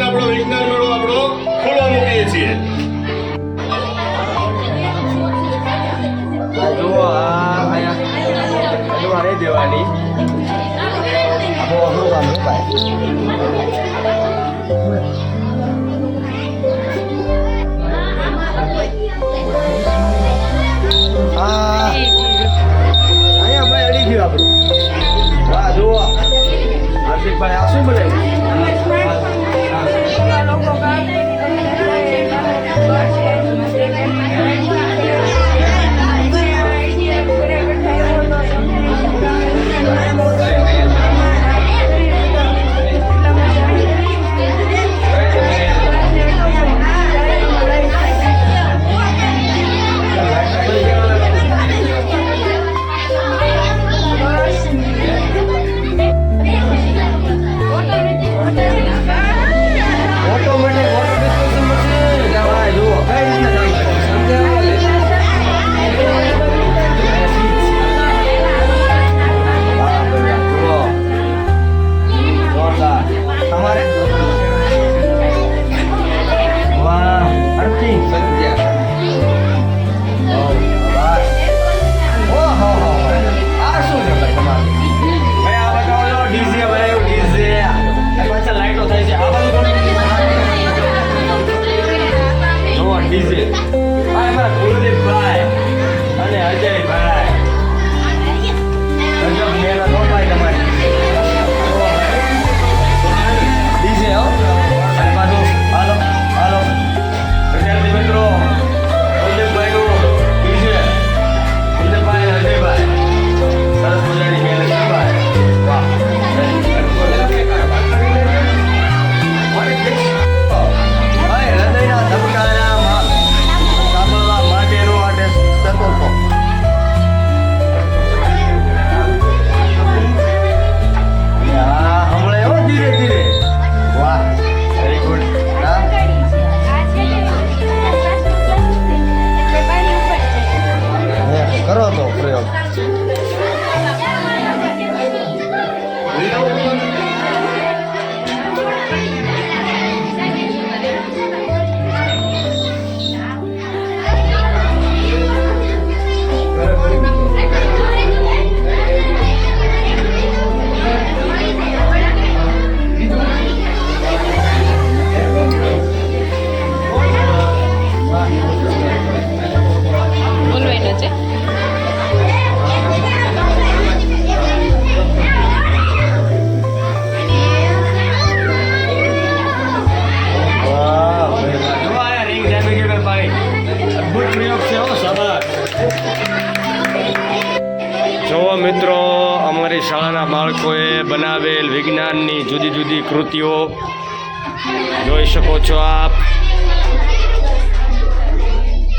આપણો વિજ્ઞાન મેળો આપણો ખુલ્લો મૂકીએ છીએ. જુઓ આ દેવાની અહીંયા ભાઈ અડી ગયું આપણું. વાહ જુઓ હાર્દિકભાઈ આ શું બનાવ્યું? જો મિત્રો અમારી શાળાના બાળકોએ બનાવેલ વિજ્ઞાનની જુદી જુદી કૃતિઓ જોઈ શકો છો આપ.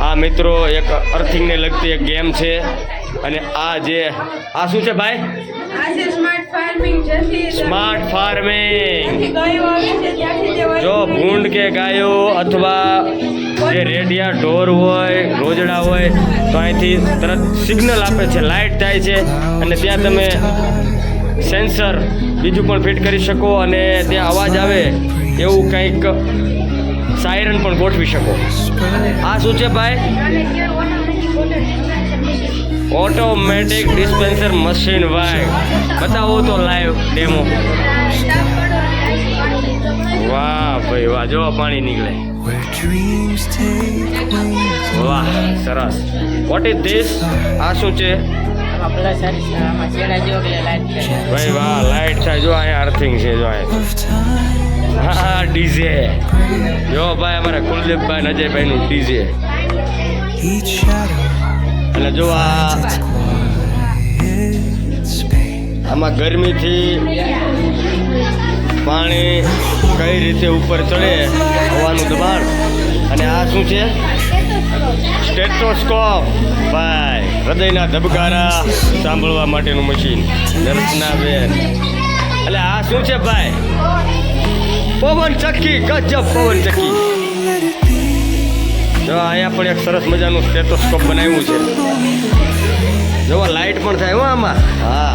આ મિત્રો એક અર્થિંગને લગતી એક ગેમ છે અને આ શું છે ભાઈ? Smart farming. જો ભૂંડ કે ગાયો અથવા જે રેડિયા ઢોર હોય રોજડા હોય તો અહીંથી તરત સિગ્નલ આપે છે, લાઇટ થાય છે અને ત્યાં તમે સેન્સર બીજું પણ ફિટ કરી શકો અને ત્યાં અવાજ આવે એવું કંઈક સાયરન પણ ગોઠવી શકો. આ શું છે ભાઈ? Automatic dispenser machine. ભાઈ બતાવો તો લાઈવ ડેમો. વાહ ભાઈ વાહ, જો પાણી નીકળે. વાહ સરસ. What is this? આ શું છે ભાઈ? વાહ લાઈટ થાય. જો અહીંયા અર્થિંગ છે. જો અહીંયા હા ડીજે. જો ભાઈ અમારા કુલદીપભાઈ અજયભાઈનું ડીજે. અને જો આમાં ગરમીથી પાણી કઈ રીતે ઉપર ચડે, હવાનું દબાણ. અને આ શું છે? સ્ટેથોસ્કોપ ભાઈ હૃદયના ધબકારા સાંભળવા માટેનું મશીન દર્શનાબેન. એટલે આ શું છે ભાઈ? પવન ચક્કી, ગજબ પવન ચક્કી. જો અહીંયા પણ એક સરસ મજાનું સ્ટેથોસ્કોપ બનાવ્યું છે. જો લાઇટ પણ થાય હો આમાં. હા,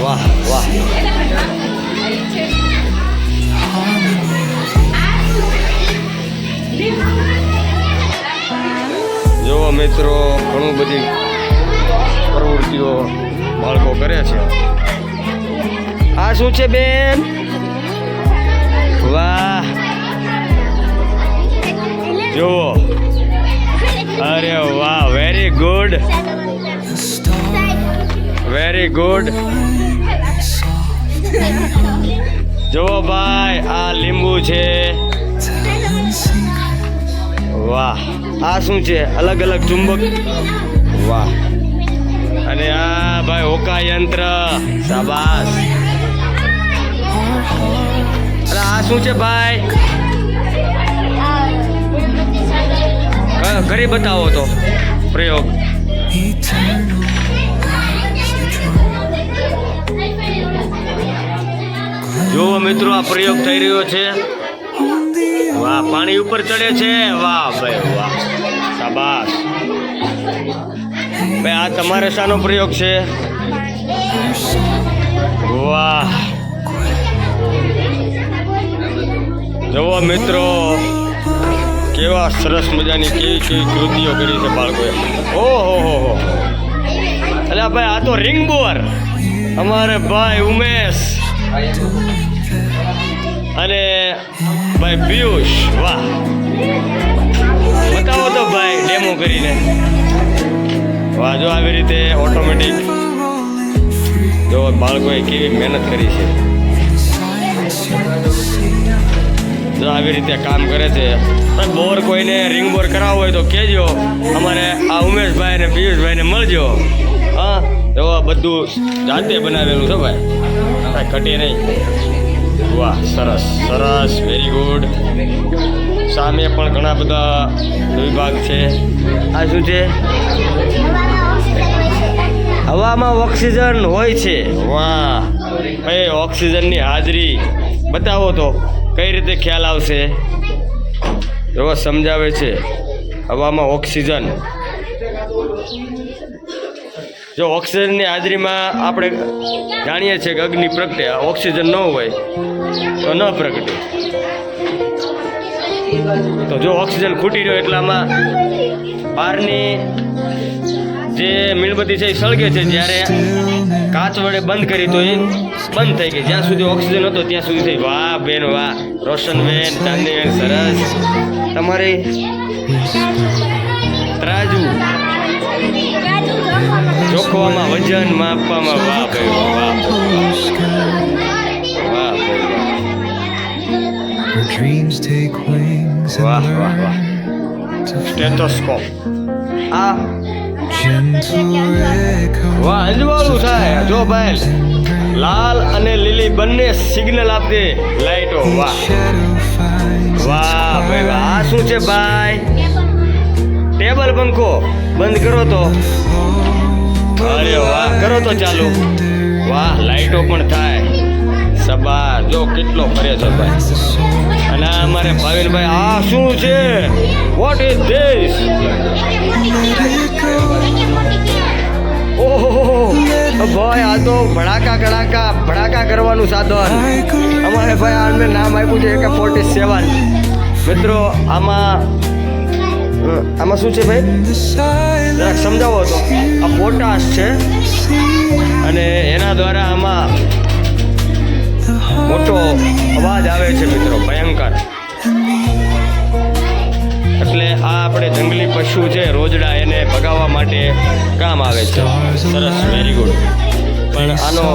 વાહ વાહ. જો મિત્રો ઘણું બધી પ્રવૃત્તિઓ બાળકો કરે છે. આ શું છે બેન? વાહ, જુઓ. અરે વાહ, વેરી ગુડ, વેરી ગુડ. જુઓ ભાઈ, આ લીંબુ છે. વાહ, આ શું છે? અલગ અલગ ચુંબક. વાહ. અને આ ભાઈ હોકા યંત્ર. શાબાશ. અરે આ શું છે ભાઈ? કરી બતાવો તો પ્રયોગ. જુઓ મિત્રો, આ પ્રયોગ થઈ રહ્યો છે. વાહ, પાણી ઉપર ચડે છે. વાહ ભાઈ વાહ, શાબાશ. ભાઈ આ તમારે શાનો પ્રયોગ છે? વાહ. જુઓ મિત્રો, કેવા સરસ મજાની કેવી કેવી કૃતિઓ કરી છે બાળકોએ. ઓહો હો હો. એટલે ભાઈ આ તો રિંગ બોર. અમારે ભાઈ ઉમેશ અને ભાઈ પિયુષ. વાહ, બતાવો તો ભાઈ ડેમો કરીને. વાહ, જો આવી રીતે ઓટોમેટિક. જો બાળકોએ કેવી મહેનત કરી છે. જો આવી રીતે કામ કરે છે. બોર કોઈને રિંગ બોર કરાવવો હોય તો કહેજો. અમારે આ ઉમેશભાઈ અને પિયુષભાઈને મળજો. હા, જો બધું જાતે બનાવેલું છે ભાઈ, કાંઈ ઘટે નહીં. વાહ, સરસ સરસ, વેરી ગુડ. સામે પણ ઘણા બધા વિભાગ છે. આ શું છે? હવામાં ઓક્સિજન હોય છે. વાહ ભાઈ, ઓક્સિજનની હાજરી બતાવો તો કઈ રીતે ખ્યાલ આવશે? એવો સમજાવે છે. હવામાં ઓક્સિજન, જો ઓક્સિજનની હાજરીમાં આપણે જાણીએ છીએ કે અગ્નિ પ્રગટે. ઓક્સિજન ન હોય તો ન પ્રગટે. તો જો ઓક્સિજન ખૂટી રહ્યો એટલે આમાં બહારની જે મીણબત્તી છે એ સળગે છે. જ્યારે કાચ વડે બંધ કરી તો એ બંધ થઈ ગઈ. જ્યાં સુધી ઓક્સિજન હતો ત્યાં સુધી થઈ. વાહ બેન વાહ, રોશનબેન, ચાંદનીબેન, સરસ. તમારે તરાજુ જોખવામાં, વજન માપવામાં. વાહ ભાઈ વાહ, વાહ ભાઈ વાહ, વાહ વાહ વાહ. સ્ટેથોસ્કોપ. આ વાહ, અજવાળું થાય. જો ભાઈ, લાલ અને લીલી બંને સિગ્નલ આપતી લાઈટો. વાહ વાહ ભાઈ વાહ. આ શું છે ભાઈ? ટેબલ પંખો. બંધ કરો તો. અરે વાહ, કરો તો ચાલુ. વાહ, લાઈટો પણ થાય. સબા, જો કેટલો ફરે છે ભાઈ. અને અમારે ભાવિનભાઈ, આ શું છે? What is this? ઓહો ભાઈ, આ તો ભડાકા કરવાનું સાધન. અમારે ભાઈ આને નામ આપ્યું છે AK-47. મિત્રો આમાં શું છે ભાઈ? જરાક સમજાવો તો. આ પોટાશ છે અને એના દ્વારા આમાં મોટો અવાજ આવે છે મિત્રો, ભયંકર. એટલે આ આપણે જંગલી પશુ છે રોજડા, એને ભગાવવા માટે કામ આવે છે. સરસ, વેરી ગુડ. પણ આનો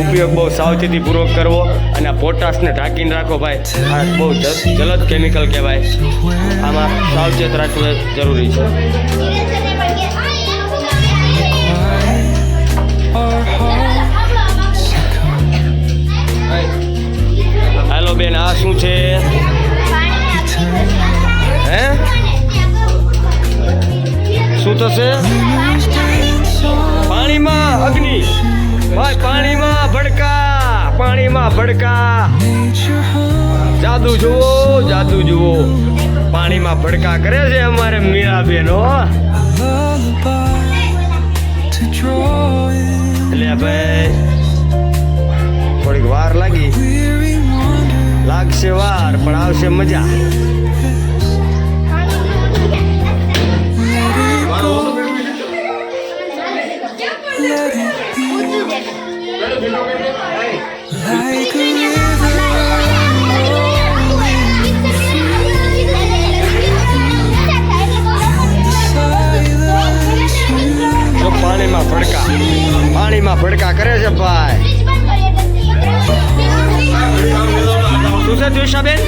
ઉપયોગ બહુ સાવચેતીપૂર્વક કરવો. અને આ પોટાશને ઢાંકીને રાખો ભાઈ. આ બહુ જલદ કેમિકલ કહેવાય. આમાં સાવચેત રાખવું જરૂરી છે. હાલો બેન, આ શું છે? હે? શું થશે? પાણીમાં અગ્નિ, ભાઈ પાણીમાં ભડકા, પાણીમાં ભડકા. જાદુ જુઓ, જાદુ જુઓ. પાણીમાં ભડકા કરે છે અમારે મીરાબેન હો. એટલે ભાઈ થોડીક વાર લાગશે વાર, પણ આવશે મજા. જો પાણીમાં ભડકા કરે છે ભાઈ. શું છે દ્વિષાબેન?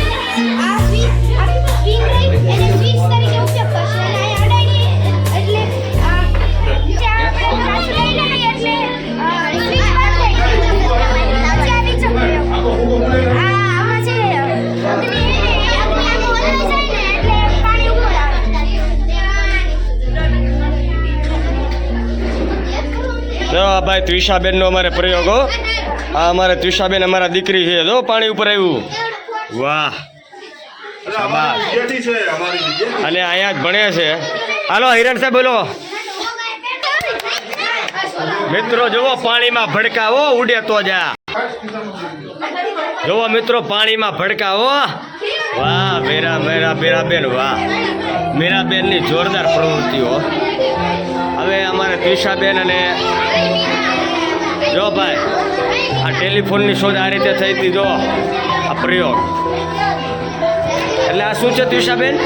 ભાઈ ત્વિષાબેન નો અમારે પ્રયોગ હો. આ અમારે ત્વિષાબેન અમારા દીકરી છે. જો પાણી ઉપર આવ્યું. વાહ, જેઠી છે અમારી જેઠી. અને અહીંયા જ ભણે છે. હાલો હિરણ સાહેબ બોલો. મિત્રો જુઓ પાણીમાં ભડકાવો, ઉડે તો જા. જુઓ મિત્રો પાણીમાં ભડકાવો. વાહ મીરાબેન, વાહ મીરાબેન ની જોરદાર પ્રવૃત્તિઓ. હવે અમારે ત્વિષાબેન અને જો ભાઈ આ ટેલિફોનની શોધ આ રીતે થઈ હતી. જો આ પ્રયોગ, એટલે આ શું છે ત્વિષાબેન?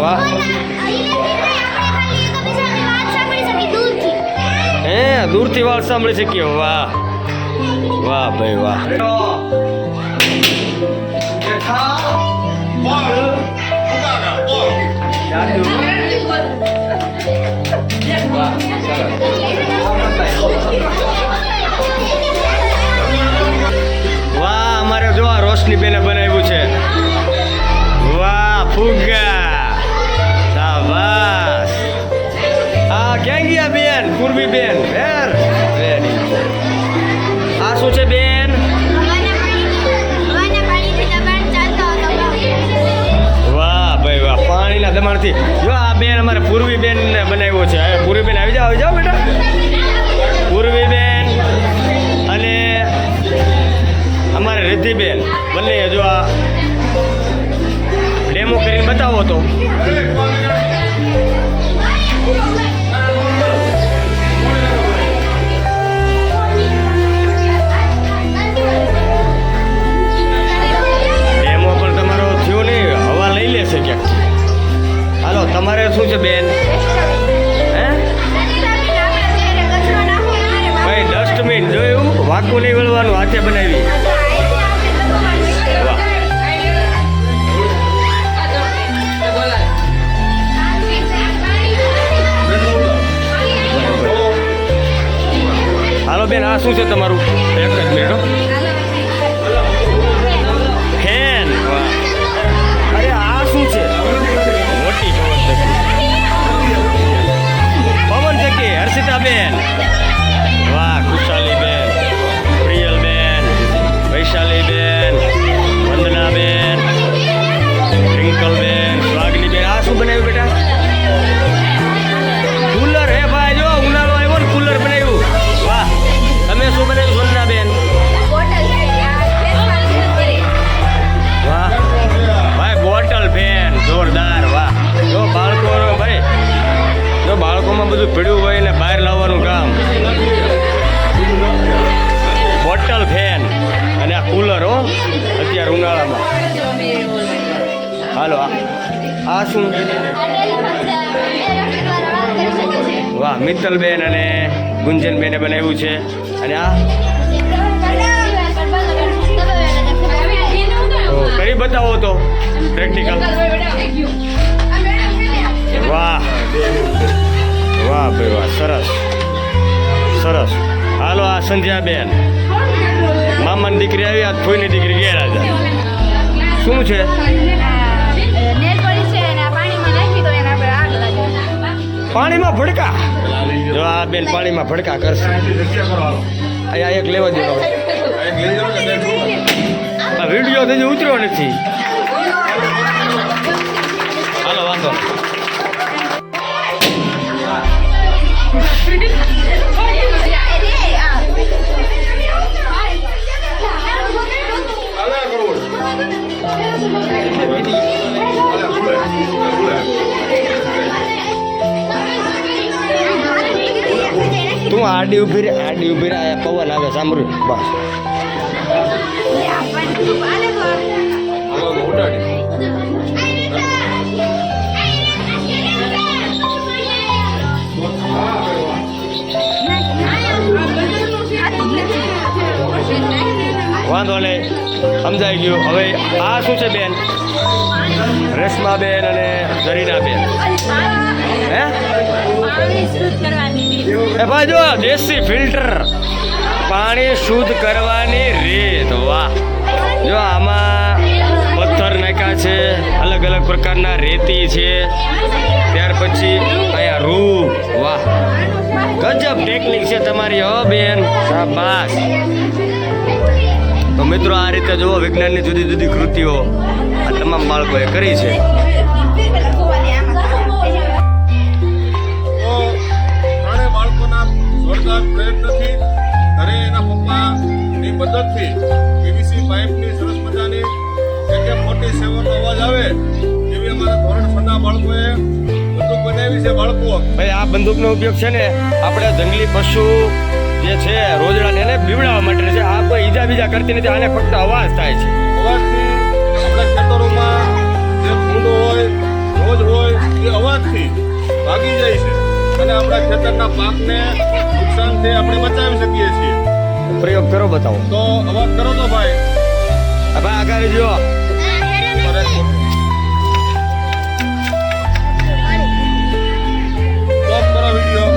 વાહ, હે દૂરથી વાત સાંભળી શકીએ. વાહ વાહ ભાઈ વાહ. વાહ, અમારે જો આ રોશની બેને બનાવ્યું છે. વાહ ફુગ્ગા, શાબાશ. આ ક્યાં ગયા બેન? પૂર્વી બેન. આ શું છે બેન? વાહ ભાઈ વાહ, પાણીના દબાણથી. જો આ બેન અમારે પૂર્વી બેન ને બનાવ્યો છે. હવે પૂર્વી બેન આવી જાઓ બેટા. પૂર્વી બેન અને અમારે રિદ્ધિબેન બંને જો આ ડેમો કરીને બતાવો તો. ડેમો પણ તમારો થયો નહીં, હવા લઈ લેશે ક્યાંક. હાલો તમારે શું છે બેન? હે ભાઈ ડસ્ટબિન જોયું? વાંકું નહીં વળવાનું, હાથે બનાવી. હાલો બેન આ શું છે તમારું? એક જ મિનિટ. ફેન. અરે આ શું છે? મોટી પવન ચક્કી. હર્ષિતાબેન, વાહ ખુશાલીબેન, પ્રિયલબેન, વૈશાલીબેન, વંદનાબેન, રિંકલબેન, સ્વાગનીબેન. આ શું બનાવ્યું બેટા? કુલર. હે ભાઈ જો ઉનાળો આવ્યો ને કુલર બનાવ્યું. વાહ, તમે શું બનાવ્યું વંદનાબેન? વાહ ભાઈ બોટલ ફેન, જોરદાર. વાહ, જો બાળકો ભાઈ, જો બાળકોમાં બધું પીડ્યું હોય ને બહાર લાવવાનું કામ. બોટલ ફેન અને આ કુલર હો અત્યારે ઉનાળામાં. હાલો આ શું? વાહ, મિત્તલબેન અને ગુંજનબેને બનાવ્યું છે. અને આ કરી બતાવો તો પ્રેક્ટિકલ. વાહ વાહ ભાઈ વાહ, સરસ સરસ. હાલો આ સંધ્યાબેન, મામાની દીકરી આવી, આ ફોઈની દીકરી ઘેર હતા. શું છે? પાણીમાં ભડકા પેલા લઈ જો આ બેન પાણીમાં ભડકા કરશે અહીંથી જગ્યા કરો હાલો. અહીંયા એક લેવા દો હવે. એક લઈ જાઓ કે બેન શું? આ વિડીયો તો હજી ઉતર્યો નથી હાલો વાંધો નહીં. હાલા કરોડ. હાલા, ભૂલે. ભૂલે. તું આડી ઊભી રે આ પવન આવે સાંભળ્યું બસ હાલો, ઉડાડી. વાંધો નહીં સમજાઈ ગયું. હવે આ શું છે બેન? રેશમા બેન અને જરીના બેન હે એ ભાઈ જો દેશી ફિલ્ટર પાણી શુદ્ધ કરવાની રીત વાહ. જો આમાં પથ્થર નાખ્યા છે, અલગ અલગ પ્રકારના રેતી છે, ત્યાર પછી અહીંયા રૂ વાહ ગજબ ટેકનિક છે તમારી હો બેન શાબાશ. તો મિત્રો આ રીતે જુઓ વિજ્ઞાનની જુદી જુદી કૃતિઓ આ તમામ બાળકોએ કરી છે. તો ત્રણેય બાળકોના જોરદાર પ્રયત્નથી ઘરે એના પપ્પાની મદદથી પીવીસી પાઇપની સરસ મજાની એક મોટી સેવાનો અવાજ આવે એવી અમારા ધોરણ 6 ના બાળકોએ બંદૂક બનાવી છે. બાળકો ભાઈ આ બંદૂકનો ઉપયોગ છે ને આપણે જંગલી પશુ જે છે રોજડાને એને બીવડાવવા માટે છે. આ કોઈ ઈજા બીજા કરતી નથી, આને ફક્ત અવાજ થાય છે. અવાજથી આપણા ખેતરોમાં જે ભૂંડ હોય રોજ હોય એ અવાજથી ભાગી જાય છે અને આપણા ખેતરના પાકને નુકસાનથી આપણે બચાવી શકીએ છીએ. પ્રયોગ કરો બતાવો. તો અવાજ કરો તો ભાઈ. આ ભાઈ આગળ જો સ્ટોપ કરો વિડીયો.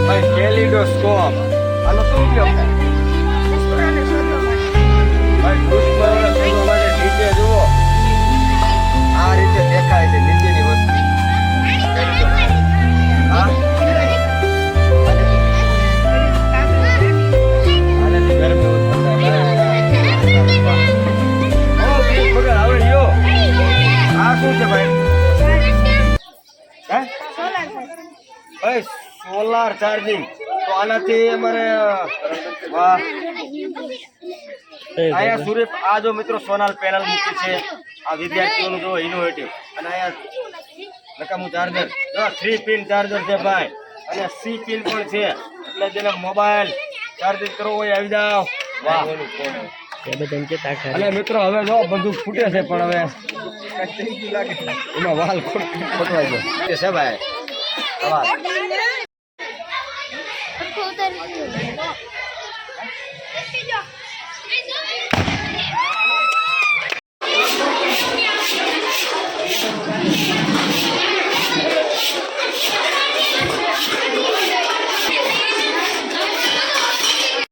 ભાઈ કેલિડોસ્કોપ આનો શું ઉપયોગ થાય? ભાઈ પુષ્પને શોધવા માટે નીચે જુઓ આ રીતે દેખાય છે નીચેની વસ્તુ. હા આનાથી ગરમી ઉત્પન્ન થાય. ઓ બીજ વગર આવે લ્યો. આ શું છે ભાઈ? હે ભાઈ સોલાર ચાર્જિંગ. તો આનાથી અમારે વાહ અહીંયા સૂર્ય આ જો મિત્રો સોલાર પેનલ મૂકી છે આ વિદ્યાર્થીઓનું જો ઇનોવેટિવ. અને અહીંયા નકામું ચાર્જર જો 3 પિન ચાર્જર છે ભાઈ અને સી પિન પણ છે એટલે જેને મોબાઈલ ચાર્જિંગ કરવો હોય આવી જાઓ. વાહ અને મિત્રો હવે જો બધું ફૂટે છે પણ હવે એમાં વાલ ખોટવાઈ ગયો છે ભાઈ. અવાજ